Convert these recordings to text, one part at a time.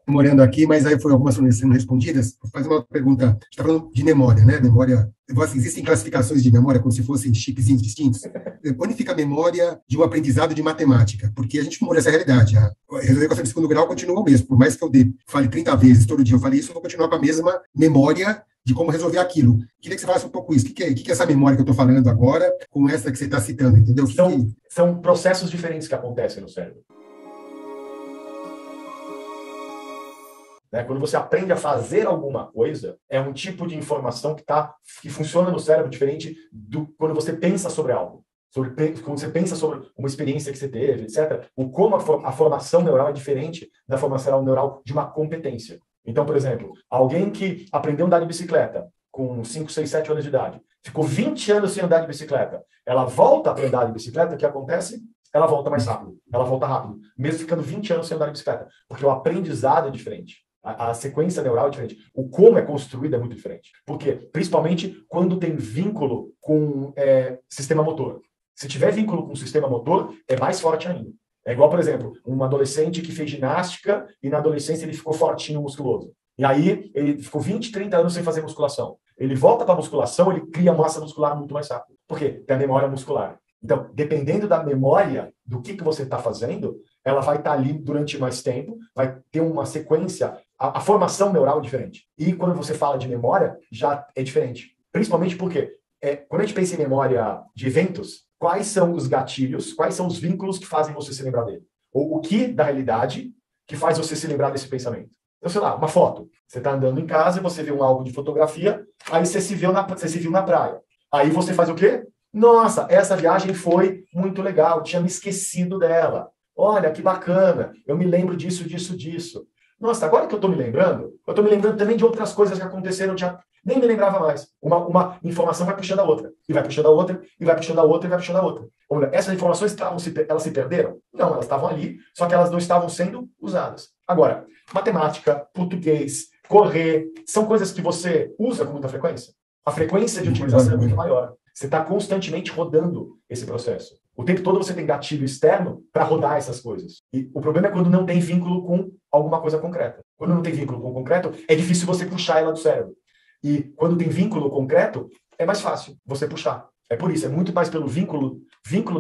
morando aqui, mas aí foi algumas sendo respondidas. Vou fazer uma pergunta. A gente está falando de memória, né? Memória. Assim, existem classificações de memória como se fossem chipzinhos distintos. Onde fica a memória de um aprendizado de matemática? Porque a gente memoriza essa realidade. Resolver equação de segundo grau continua o mesmo. Por mais que eu fale 30 vezes todo dia, eu falei isso, eu vou continuar com a mesma memória de como resolver aquilo. Queria que você falasse um pouco isso. O que é essa memória que eu estou falando agora com essa que você está citando, entendeu? São processos diferentes que acontecem no cérebro. Quando você aprende a fazer alguma coisa, é um tipo de informação que funciona no cérebro diferente do quando você pensa sobre algo. Quando você pensa sobre uma experiência que você teve, etc. Como a formação neural é diferente da formação neural de uma competência. Então, por exemplo, alguém que aprendeu a andar de bicicleta com 5, 6, 7 anos de idade, ficou 20 anos sem andar de bicicleta, ela volta a andar de bicicleta, o que acontece? Ela volta mais rápido, ela volta rápido, mesmo ficando 20 anos sem andar de bicicleta, porque o aprendizado é diferente. A sequência neural é diferente. O como é construído é muito diferente. Por quê? Principalmente quando tem vínculo com sistema motor. Se tiver vínculo com o sistema motor, é mais forte ainda. É igual, por exemplo, um adolescente que fez ginástica e na adolescência ele ficou fortinho, musculoso. E aí ele ficou 20, 30 anos sem fazer musculação. Ele volta para a musculação, ele cria massa muscular muito mais rápido. Por quê? Tem a memória muscular. Então, dependendo da memória do que você está fazendo, ela vai estar ali durante mais tempo, vai ter uma sequência, a formação neural é diferente. E quando você fala de memória, já é diferente. Principalmente porque, quando a gente pensa em memória de eventos, quais são os gatilhos, quais são os vínculos que fazem você se lembrar dele? Ou o que da realidade que faz você se lembrar desse pensamento? Então, sei lá, uma foto. Você está andando em casa e você vê um álbum de fotografia, aí você se viu na praia. Aí você faz o quê? Nossa, essa viagem foi muito legal, tinha me esquecido dela. Olha, que bacana, eu me lembro disso, disso, disso. Nossa, agora que eu estou me lembrando também de outras coisas que aconteceram, nem me lembrava mais. Uma informação vai puxando a outra, e vai puxando a outra, e vai puxando a outra, e vai puxando a outra. Olha, essas informações elas se perderam? Não, elas estavam ali, só que elas não estavam sendo usadas. Agora, matemática, português, correr, são coisas que você usa com muita frequência. A frequência de utilização é muito maior. Você está constantemente rodando esse processo. O tempo todo você tem gatilho externo para rodar essas coisas. E o problema é quando não tem vínculo com alguma coisa concreta. Quando não tem vínculo com o concreto, é difícil você puxar ela do cérebro. E quando tem vínculo concreto, é mais fácil você puxar. É por isso, é muito mais pelo vínculo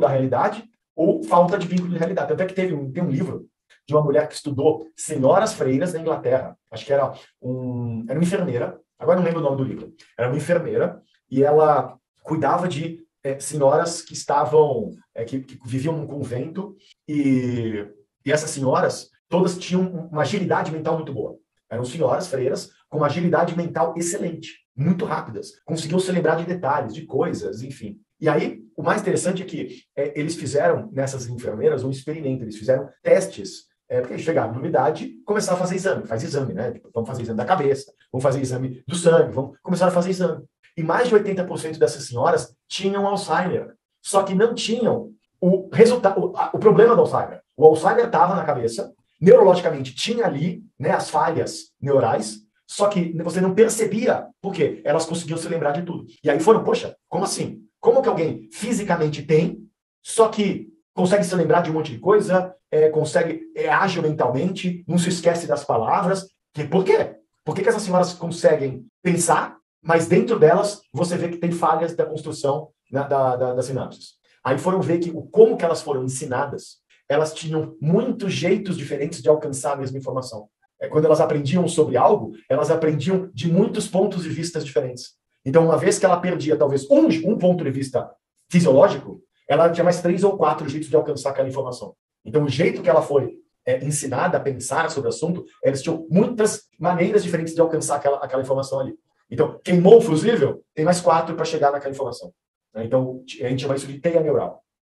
da realidade ou falta de vínculo de realidade. Até que tem um livro de uma mulher que estudou senhoras freiras na Inglaterra. Acho que era uma enfermeira. Agora não lembro o nome do livro. Era uma enfermeira e ela cuidava de senhoras que estavam, que viviam num convento e essas senhoras todas tinham uma agilidade mental muito boa. Eram senhoras freiras com uma agilidade mental excelente, muito rápidas. Conseguiam se lembrar de detalhes, de coisas, enfim. E aí, o mais interessante é que eles fizeram, nessas enfermeiras, um experimento. Eles fizeram testes, porque eles chegaram na unidade e começaram a fazer exame. Faz exame, né? Vamos fazer exame da cabeça, vamos fazer exame do sangue, vamos começar a fazer exame. E mais de 80% dessas senhoras tinham Alzheimer. Só que não tinham o resultado, o problema do Alzheimer. O Alzheimer estava na cabeça, neurologicamente tinha ali, né, as falhas neurais, só que você não percebia, por quê? Elas conseguiam se lembrar de tudo. E aí foram, poxa, como assim? Como que alguém fisicamente tem, só que consegue se lembrar de um monte de coisa, é ágil mentalmente, não se esquece das palavras? Por quê? Por que essas senhoras conseguem pensar, mas dentro delas você vê que tem falhas da construção das sinapses? Aí foram ver como que elas foram ensinadas, elas tinham muitos jeitos diferentes de alcançar a mesma informação. Quando elas aprendiam sobre algo, elas aprendiam de muitos pontos de vista diferentes. Então, uma vez que ela perdia talvez um ponto de vista fisiológico, ela tinha mais 3 ou 4 jeitos de alcançar aquela informação. Então, o jeito que ela foi ensinada a pensar sobre o assunto, eles tinham muitas maneiras diferentes de alcançar aquela informação ali. Então, queimou o fusível, tem mais 4 para chegar naquela informação. Então, a gente chama isso de teia neural.